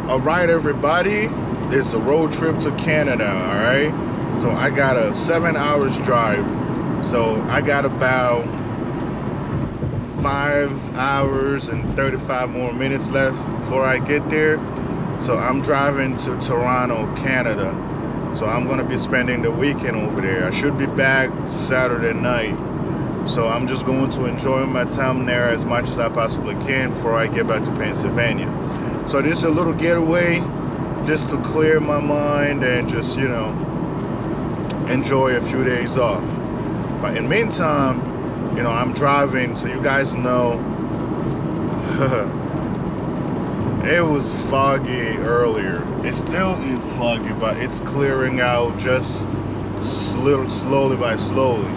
All right, everybody, it's a road trip to Canada. All right, so I got a 7 hours drive, so I got about 5 hours and 35 more minutes left before I get there. So I'm driving to Toronto, Canada. So I'm gonna be spending the weekend over there. I should be back Saturday night. So I'm just going to enjoy my time there as much as I possibly can before I get back to Pennsylvania. So this is a little getaway just to clear my mind and just, you know, enjoy a few days off. But in the meantime, you know, I'm driving, so you guys know it was foggy earlier. It still is foggy, but it's clearing out just slowly by slowly.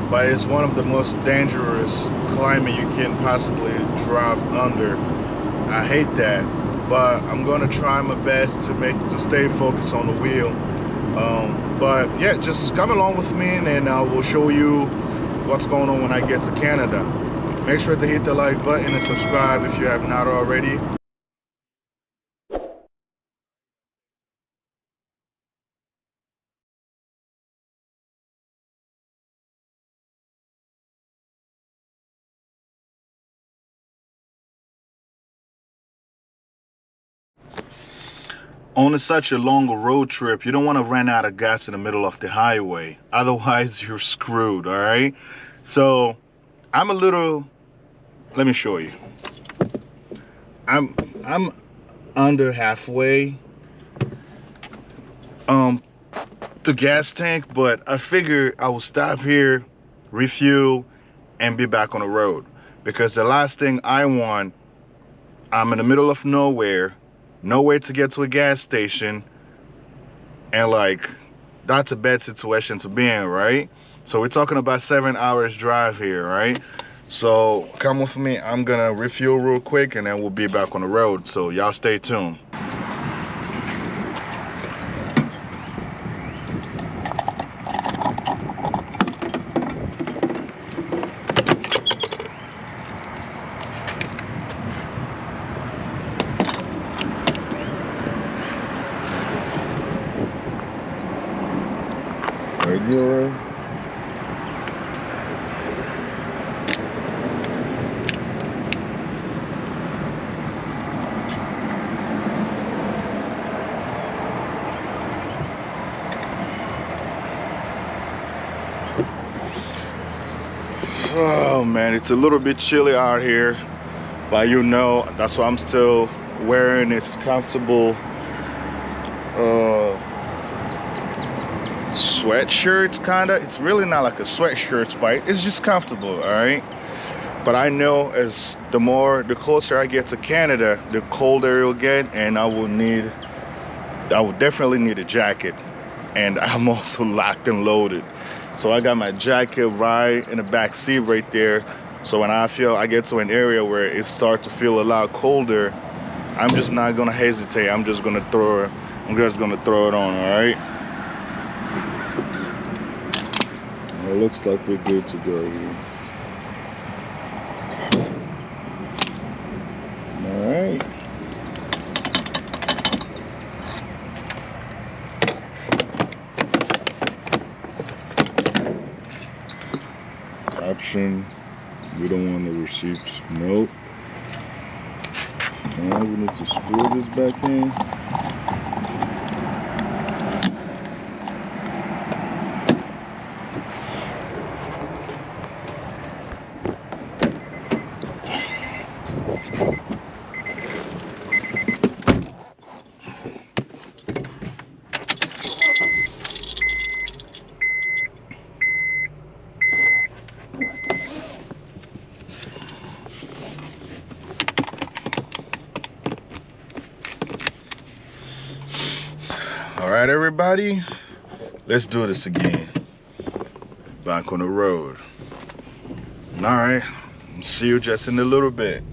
But it's one of the most dangerous climate you can possibly drive under. I hate that, but I'm gonna try my best to stay focused on the wheel. But yeah, just come along with me, and I will show you what's going on when I get to Canada. Make sure to hit the like button and subscribe if you have not already. On such a long road trip, you don't want to run out of gas in the middle of the highway. Otherwise, you're screwed, all right? So I'm a little, let me show you. I'm under halfway to gas tank, but I figured I will stop here, refuel, and be back on the road. Because the last thing I want, I'm in the middle of nowhere to get to a gas station, and like, that's a bad situation to be in, right? So we're talking about 7 hours drive here, right? So come with me, I'm gonna refuel real quick, and then we'll be back on the road. So y'all stay tuned. Regular. Oh man, it's a little bit chilly out here, but you know, that's why I'm still wearing this comfortable sweatshirt, kinda. It's really not like a sweatshirt, but it's just comfortable, all right? But I know as the closer I get to Canada, the colder it will get, and I will definitely need a jacket. And I'm also locked and loaded. So I got my jacket right in the back seat right there. So when I get to an area where it starts to feel a lot colder, I'm just not gonna hesitate. I'm just gonna throw it on, all right? It looks like we're good to go here. All right. Option, we don't want the receipts. Nope. Now we need to screw this back in. All right, everybody, let's do this again. Back on the road. All right, see you just in a little bit.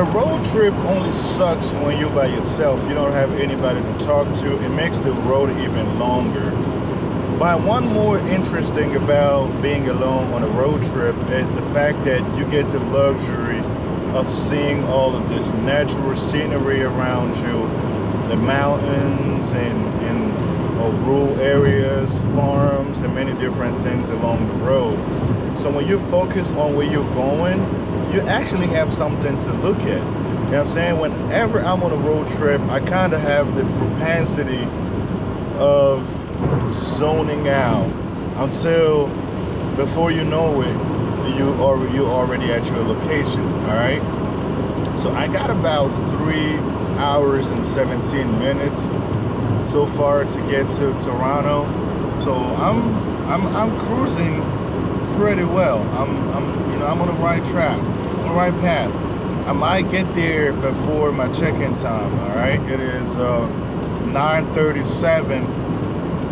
A road trip only sucks when you're by yourself. You don't have anybody to talk to. It makes the road even longer. But one more interesting about being alone on a road trip is the fact that you get the luxury of seeing all of this natural scenery around you, the mountains and rural areas, farms, and many different things along the road. So when you focus on where you're going, you actually have something to look at. You know what I'm saying? Whenever I'm on a road trip, I kind of have the propensity of zoning out until before you know it, you're already at your location. All right. So I got about 3 hours and 17 minutes so far to get to Toronto. So I'm cruising pretty well. I'm on the right track, on the right path. I might get there before my check-in time. All right. It is 9:37.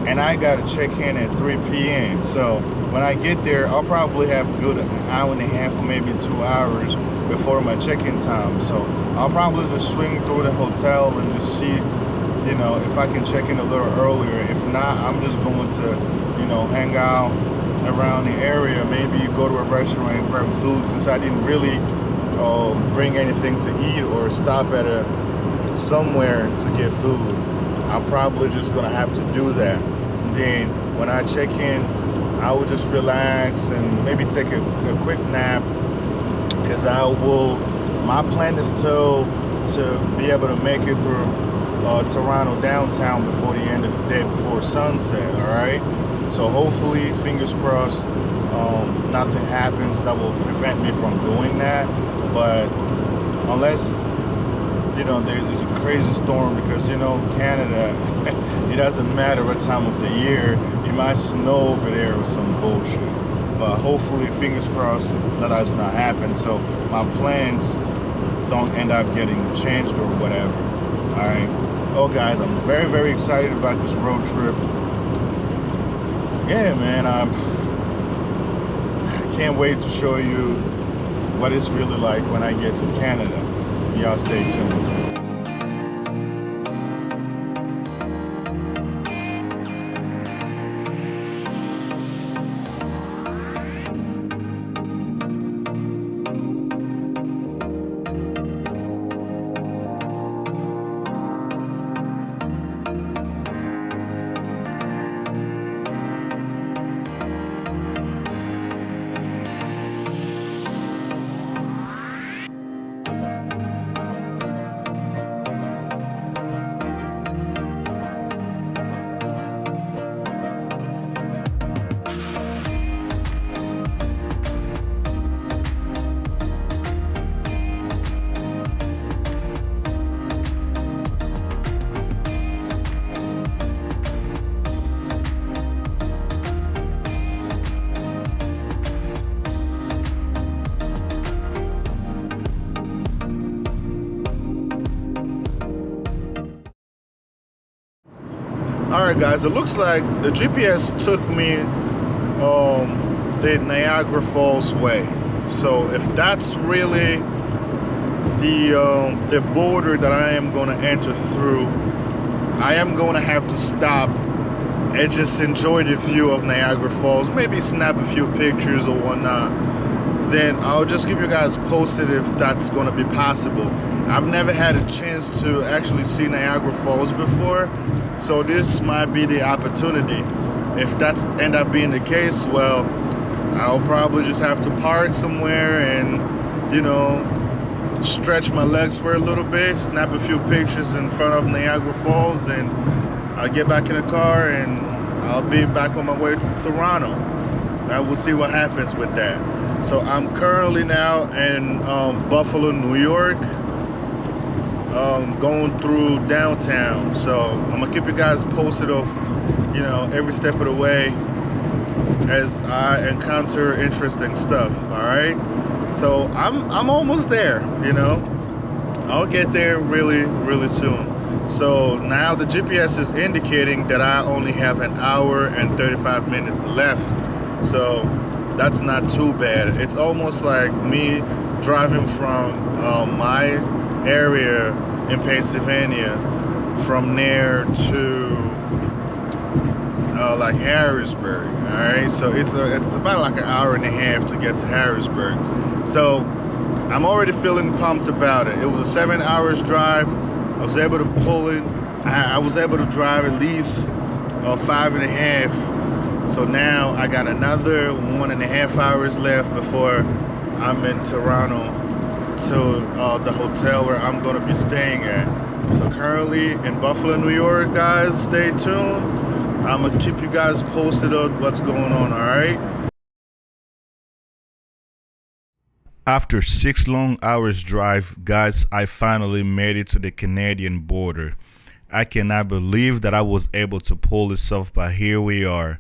And I gotta check in at 3 p.m. So when I get there, I'll probably have a good hour and a half or maybe 2 hours before my check-in time. So I'll probably just swing through the hotel and just see, you know, if I can check in a little earlier. If not, I'm just going to, you know, hang out around the area. Maybe go to a restaurant and grab food, since I didn't really bring anything to eat or stop at somewhere to get food. I'm probably just gonna have to do that. And then when I check in, I will just relax and maybe take a quick nap, because my plan is to be able to make it through Toronto downtown before the end of the day, before sunset. All right. So hopefully, fingers crossed, nothing happens that will prevent me from doing that. But unless, you know, there's a crazy storm, because, you know, Canada, it doesn't matter what time of the year, it might snow over there or some bullshit. But hopefully, fingers crossed, that does not happen, so my plans don't end up getting changed or whatever. All right. Oh, guys, I'm very, very excited about this road trip. Yeah, man, I can't wait to show you what it's really like when I get to Canada. Y'all stay tuned. Alright, guys, it looks like the GPS took me the Niagara Falls way. So if that's really the border that I am going to enter through, I am going to have to stop and just enjoy the view of Niagara Falls, maybe snap a few pictures or whatnot. Then I'll just keep you guys posted if that's going to be possible. I've never had a chance to actually see Niagara Falls before, so this might be the opportunity. If that's end up being the case, well, I'll probably just have to park somewhere and, you know, stretch my legs for a little bit, snap a few pictures in front of Niagara Falls, and I'll get back in the car and I'll be back on my way to Toronto. And we'll see what happens with that. So I'm currently now in Buffalo, New York, going through downtown. So I'm gonna keep you guys posted of, you know, every step of the way as I encounter interesting stuff. All right. So I'm almost there. You know, I'll get there really, really soon. So now the GPS is indicating that I only have an hour and 35 minutes left. So that's not too bad. It's almost like me driving from my area in Pennsylvania, from there to like Harrisburg. All right, so it's about like an hour and a half to get to Harrisburg. So I'm already feeling pumped about it. It was a 7 hours drive. I was able to pull in. I was able to drive at least 5.5. So now I got another 1.5 hours left before I'm in Toronto to the hotel where I'm going to be staying at. So currently in Buffalo, New York, guys. Stay tuned. I'm gonna keep you guys posted on what's going on. All right. After 6 long hours drive, guys, I finally made it to the Canadian border. I cannot believe that I was able to pull this off, but here we are.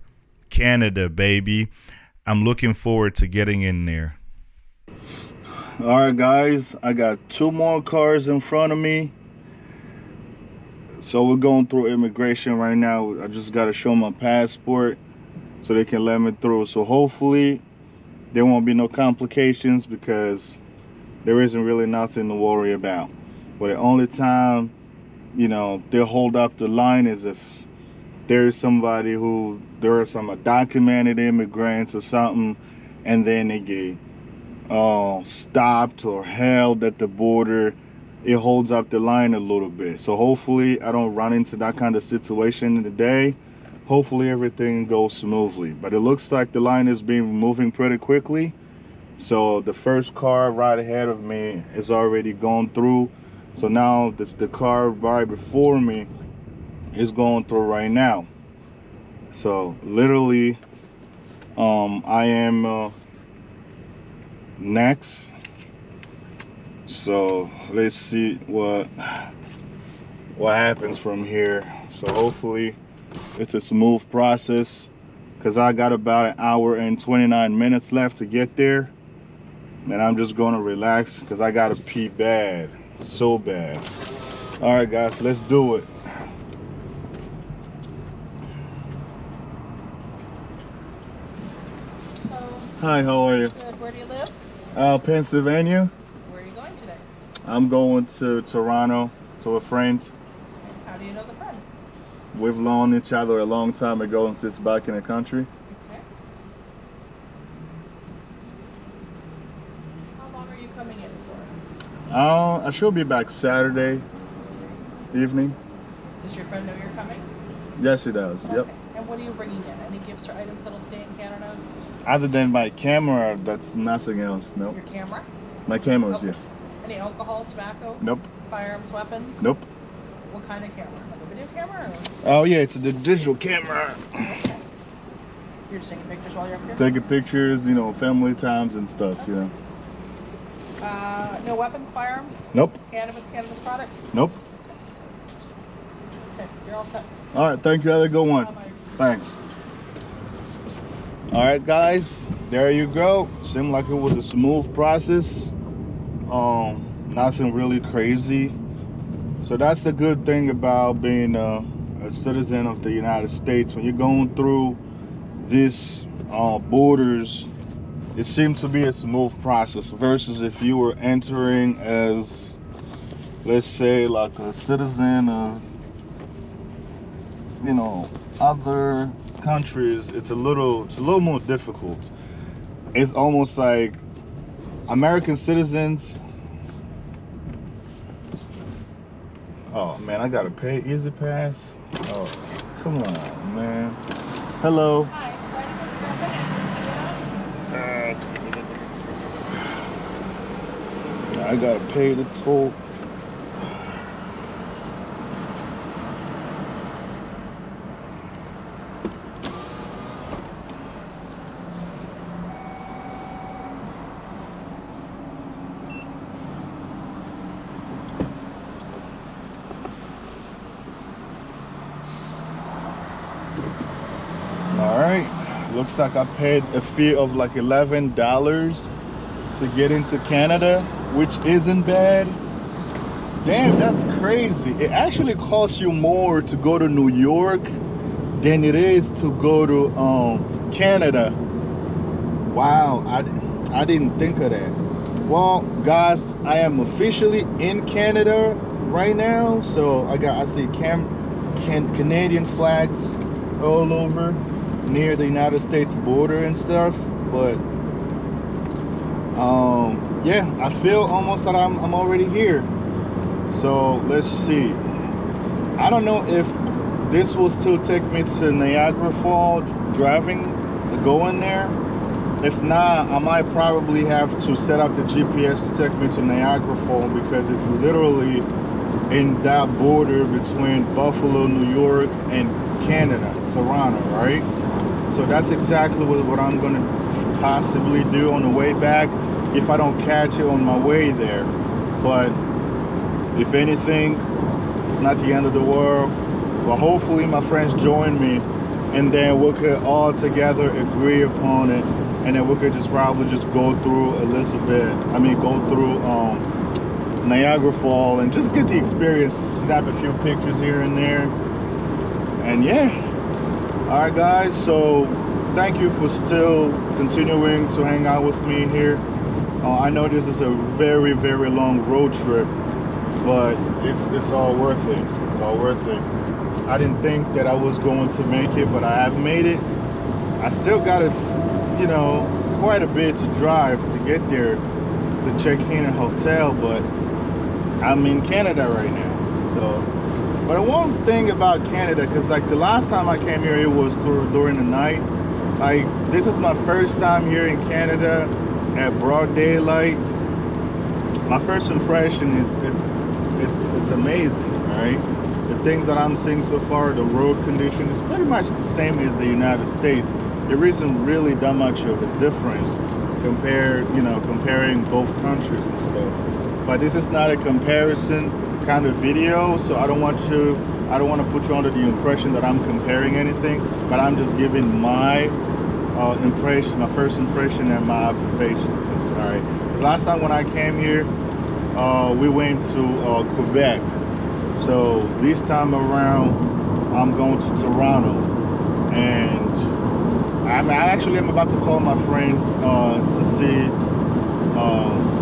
Canada, baby. I'm looking forward to getting in there. All right, guys, I got 2 more cars in front of me. So we're going through immigration right now. I just got to show my passport so they can let me through. So hopefully there won't be no complications, because there isn't really nothing to worry about. But the only time, you know, they'll hold up the line is if there's somebody there are some undocumented immigrants or something, and then they get stopped or held at the border. It holds up the line a little bit. So hopefully I don't run into that kind of situation today. Hopefully everything goes smoothly. But it looks like the line is moving pretty quickly. So the first car right ahead of me is already gone through. So now the car right before me is going through right now. So literally I am next. So let's see what happens from here. So hopefully it's a smooth process, because I got about 1 hour and 29 minutes left to get there, and I'm just gonna relax because I gotta pee bad, so bad. All right, guys, let's do it. Hello. Hi, how are you? Good. Where do you live? Pennsylvania. I'm going to Toronto to a friend. How do you know the friend? We've known each other a long time ago and since back in the country. Okay. How long are you coming in for? I should be back Saturday evening. Does your friend know you're coming? Yes, she does. Okay. Yep. And what are you bringing in? Any gifts or items that'll stay in Canada? Other than my camera, that's nothing else. Nope. Your camera? My cameras, Okay. yes. Any alcohol, tobacco? Nope. Firearms, weapons? Nope. What kind of camera? Like a video camera? Or... Oh yeah, it's a digital camera. Okay. You're just taking pictures while you're up here? Taking pictures, you know, family times and stuff, Okay. you know. No weapons, firearms? Nope. Cannabis products? Nope. Okay, you're all set. All right, thank you. Have a good one. Bye-bye. Thanks. All right, guys, there you go. Seemed like it was a smooth process. Nothing really crazy. So that's the good thing about being a citizen of the United States. When you're going through these borders, it seemed to be a smooth process versus if you were entering as, let's say, like a citizen of, you know, other countries. It's a little more difficult. It's almost like American citizens. Oh man, I gotta pay Easy Pass. Oh, come on, man. Hello. Hi. I gotta pay the toll. Looks like I paid a fee of like $11 to get into Canada, which isn't bad. Damn, that's crazy. It actually costs you more to go to New York than it is to go to Canada. Wow, I didn't think of that. Well, guys, I am officially in Canada right now. So I see Canadian flags all over near the United States border and stuff. But yeah, I feel almost that I'm already here. So let's see. I don't know if this will still take me to Niagara Falls driving to go in there. If not, I might probably have to set up the GPS to take me to Niagara Falls, because it's literally in that border between Buffalo, New York and Canada, Toronto, right? So that's exactly what I'm going to possibly do on the way back if I don't catch it on my way there. But if anything, it's not the end of the world. Well, hopefully my friends join me, and then we could all together agree upon it, and then we could just probably just go through go through Niagara Falls and just get the experience, snap a few pictures here and there. And yeah, all right guys, so thank you for still continuing to hang out with me here. I know this is a very, very long road trip, but it's all worth it. It's all worth it. I didn't think that I was going to make it, but I have made it. I still got quite a bit to drive to get there to check in a hotel, but I'm in Canada right now. So, but the one thing about Canada, because like the last time I came here, it was during the night. Like, this is my first time here in Canada at broad daylight. My first impression is it's amazing, right? The things that I'm seeing so far, the road condition is pretty much the same as the United States. There isn't really that much of a difference comparing both countries and stuff. But this is not a comparison kind of video, so I don't want to put you under the impression that I'm comparing anything, but I'm just giving my impression, my first impression and my observation. All right, because last time when I came here, we went to Quebec. So this time around, I'm going to Toronto, and I'm about to call my friend to see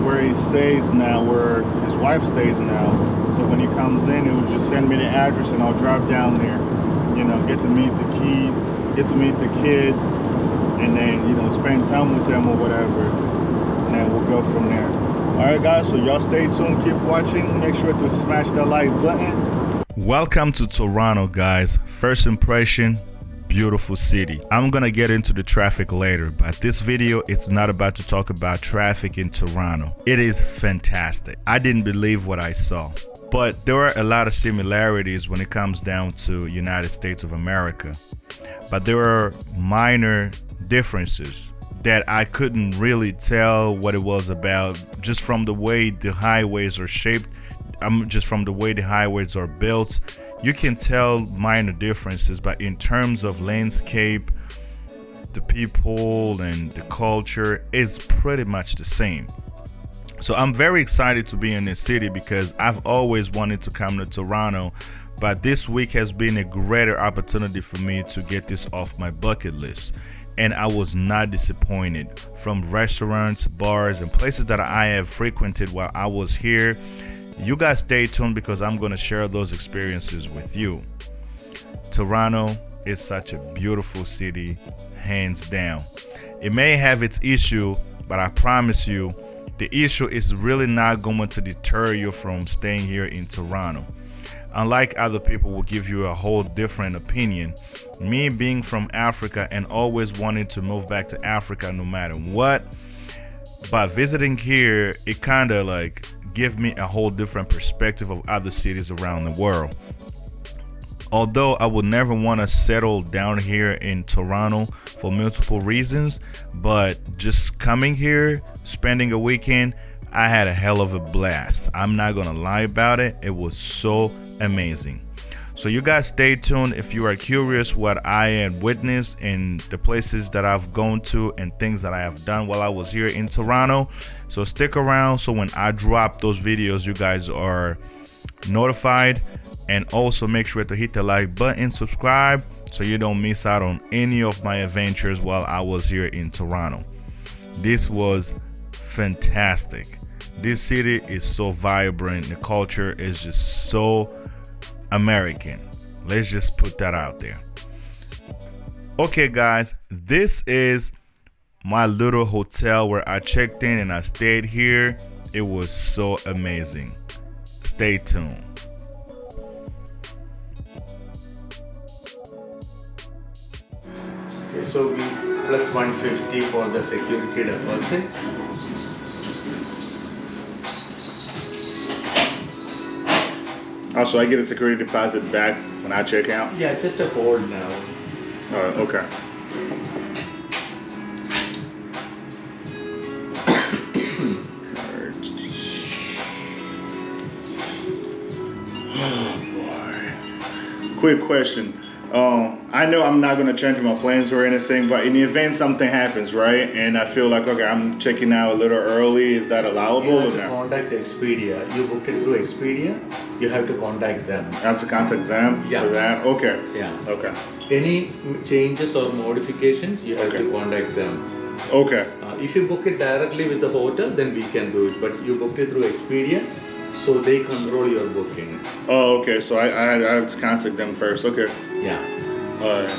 where he stays now, where his wife stays now. So when he comes in, he will just send me the address, and I'll drive down there. Get to meet the kid, and then spend time with them or whatever, and then we'll go from there. Alright guys, so y'all stay tuned, keep watching, make sure to smash that like button. Welcome to Toronto, guys. First impression, beautiful city. I'm gonna get into the traffic later, but this video, it's not about to talk about traffic in Toronto. It is fantastic. I didn't believe what I saw. But there are a lot of similarities when it comes down to United States of America. But there are minor differences that I couldn't really tell what it was about just from the way the highways are shaped, just from the way the highways are built. You can tell minor differences, but in terms of landscape, the people and the culture is pretty much the same. So I'm very excited to be in this city because I've always wanted to come to Toronto, but this week has been a greater opportunity for me to get this off my bucket list. And I was not disappointed. From restaurants, bars, and places that I have frequented while I was here. You guys stay tuned because I'm going to share those experiences with you. Toronto is such a beautiful city, hands down. It may have its issue, but I promise you, the issue is really not going to deter you from staying here in Toronto. Unlike other people will give you a whole different opinion, me being from Africa and always wanting to move back to Africa no matter what, by visiting here, it kind of like give me a whole different perspective of other cities around the world. Although I would never want to settle down here in Toronto for multiple reasons, but just coming here, spending a weekend, I had a hell of a blast. I'm not gonna lie about it. It was so amazing. So you guys stay tuned if you are curious what I had witnessed in the places that I've gone to and things that I have done while I was here in Toronto. So stick around so when I drop those videos, you guys are notified. And also make sure to hit the like button, subscribe, so you don't miss out on any of my adventures while I was here in Toronto. This was fantastic. This city is so vibrant. The culture is just so American. Let's just put that out there. Okay, guys, this is my little hotel where I checked in and I stayed here. It was so amazing. Stay tuned. Okay, so we plus 150 for the security deposit. Also, I get a security deposit back when I check out? Yeah, just a hold now. Okay. Oh boy. Quick question. I know I'm not gonna change my plans or anything, but in the event something happens, right? And I feel like, okay, I'm checking out a little early. Is that allowable You or have to not? contact Expedia. You booked it through Expedia. You have to contact them. I have to contact them Yeah. for that? Okay. Yeah. Okay. Any changes or modifications, you have Okay. to contact them. Okay. If you book it directly with the hotel, then we can do it. But you booked it through Expedia, so they control your booking. Oh, okay. So I have to contact them first. Okay. Yeah. All right.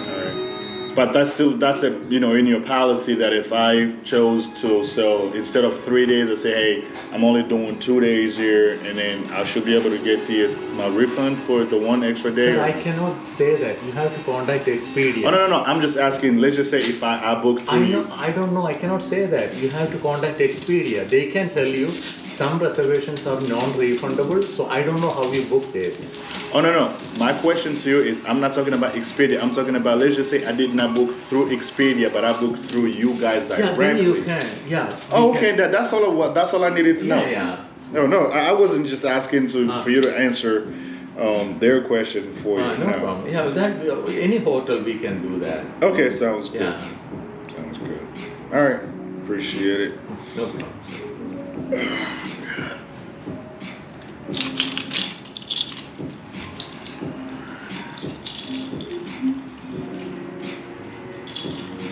But that's a in your policy that if I chose to, so instead of 3 days, I say, hey, I'm only doing 2 days here, and then I should be able to get my refund for the one extra day. Sir, I cannot say that. You have to contact Expedia. Oh no. I'm just asking. Let's just say if I book through you. I don't know. I cannot say that. You have to contact Expedia. They can tell you some reservations are non-refundable. So I don't know how you booked it. Oh no. My question to you is, I'm not talking about Expedia. I'm talking about, let's just say I did not book through Expedia, but I booked through you guys directly. Yeah, then you can. Yeah. Oh, okay. That's all. That's all I needed to know. Yeah. No. I wasn't just asking for you to answer their question for you. No problem. Yeah, that any hotel we can do that. Okay, sounds good. Yeah. Sounds good. All right. Appreciate it. No problem.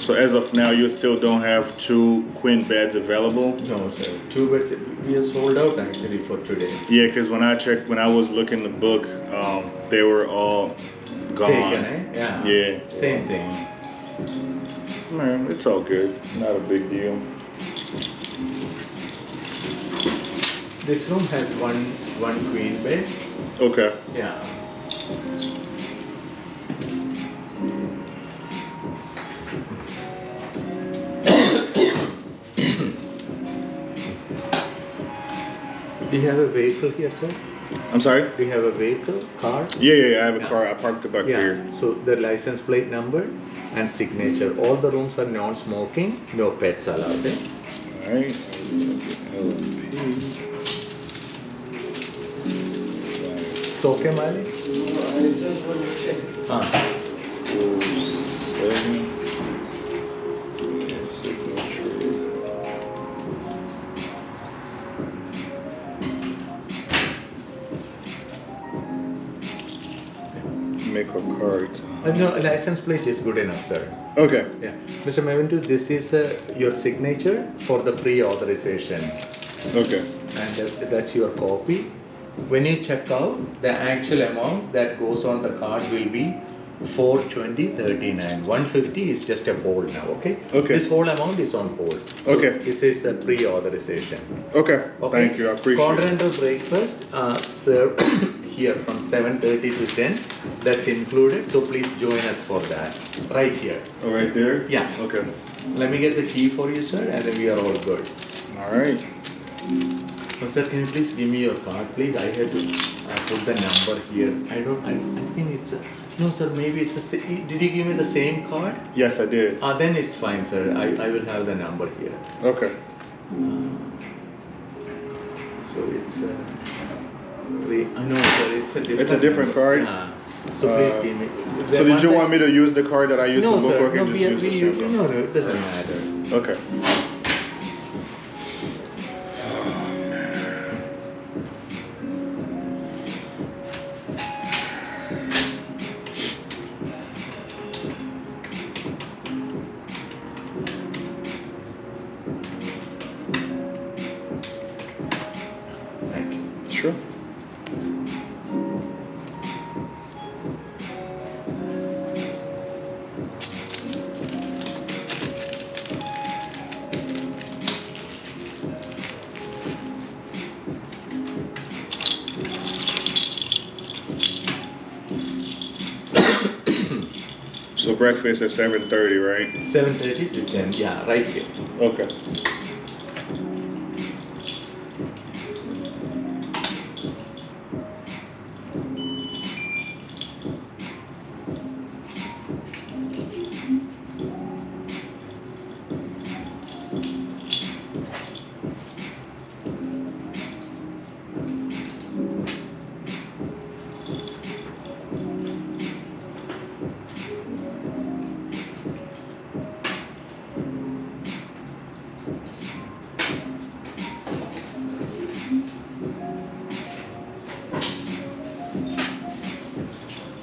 So as of now, you still don't have 2 queen beds available? No, sir. 2 beds. We are sold out actually for today. Yeah, because when I was looking to book, they were all gone. Taken, eh? Yeah. Yeah. Same thing. Man, it's all good. Not a big deal. This room has one queen bed. Okay. Yeah. Do you have a vehicle here, sir? I'm sorry? Do you have a vehicle, car? Yeah. I have a car. I parked it back here. So the license plate number and signature. All the rooms are non-smoking. No pets allowed. Eh? All right. LMP. It's okay, Mali? I just want to check. 47. Signature. Make a card. No, license plate is good enough, sir. Okay. Yeah. Mr. Mavindu, this is your signature for the pre-authorization. Okay. And that's your copy. When you check out, the actual amount that goes on the card will be 420.39. 150 is just a hold now, okay? Okay. This whole amount is on hold. Okay. This is a pre-authorization. Okay. Okay. Thank you. I appreciate it. Continental breakfast served here from 7:30 to 10. That's included. So please join us for that. Right here. Oh, right there? Yeah. Okay. Let me get the key for you, sir, and then we are all good. All right. Sir, can you please give me your card, please? I have to put the number here. I think it's no, sir. Maybe it's did you give me the same card? Yes, I did. Then it's fine, sir. I will have the number here. Okay. So it's no, sir. It's a different. It's a different card? Yeah. So please give me. So did you want me to use the card that I used No, to book, sir. or can No, you just use the same card? no, it doesn't matter. Okay. So breakfast at 7:30, right? 7:30 to 10. Yeah, right here. Okay.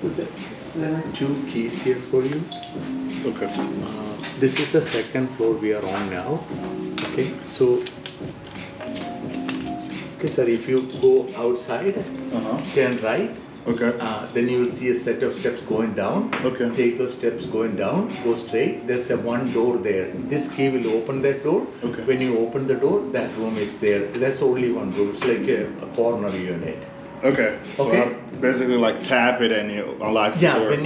So there are two keys here for you. Okay. This is the second floor we are on now. Okay, so okay, sir, if you go outside, turn right. Okay. Then you will see a set of steps going down. Okay. Take those steps going down, go straight. There's a one door there. This key will open that door. Okay. When you open the door, that room is there. That's only one room. It's like a corner unit. Okay. So Okay. I basically like tap it and it unlocks the Yeah, door. when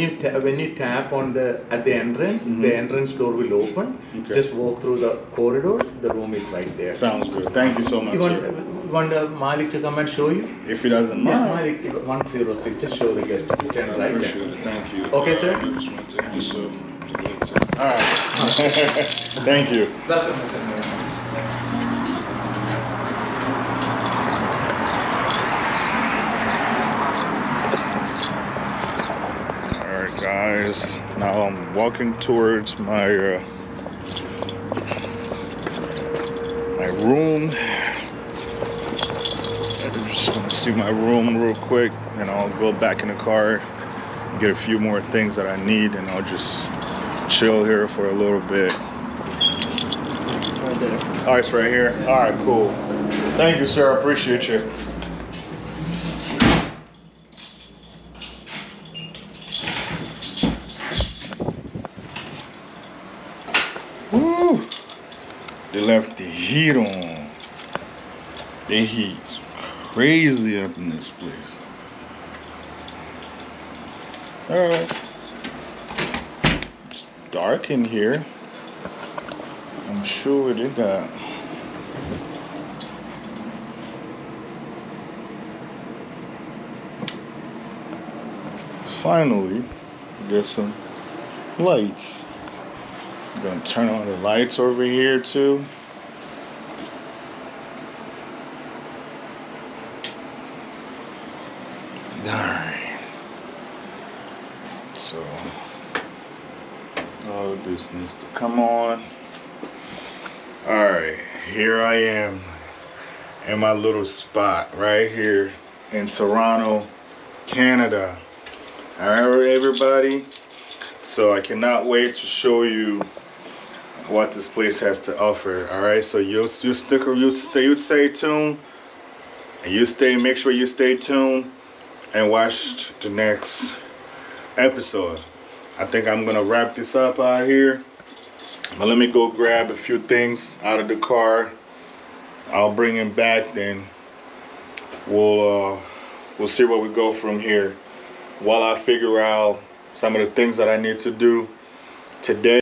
you tap on at the entrance, the entrance door will open. Okay. Just walk through the corridor. The room is right there. Sounds good. Thank you so much, You sir. want Malik to come and show you? If he doesn't Yeah, mind. Malik, 106. Just show the guest. Turn right Appreciate there. it. Thank you. Okay, sir. I just want to take this up. All right. Thank you. Welcome, Mr. Mayor. All right, guys. Now I'm walking towards my room. I just want to see my room real quick, and I'll go back in the car, get a few more things that I need, and I'll just chill here for a little bit. Right there. Oh, it's right here. All right, cool. Thank you, sir. I appreciate you. Woo! They left the heat on. The heat's crazy up in this place. All right. It's dark in here. I'm sure they got. Finally, there's some lights. I'm gonna turn on the lights over here too. Alright. So, all of this needs to come on. Alright, here I am in my little spot right here in Toronto, Canada. Alright, everybody. So I cannot wait to show you what this place has to offer. Alright, so you stay tuned, and make sure you stay tuned and watch the next episode. I think I'm gonna wrap this up out here. But let me go grab a few things out of the car. I'll bring him back, then we'll see where we go from here while I figure out some of the things that I need to do today.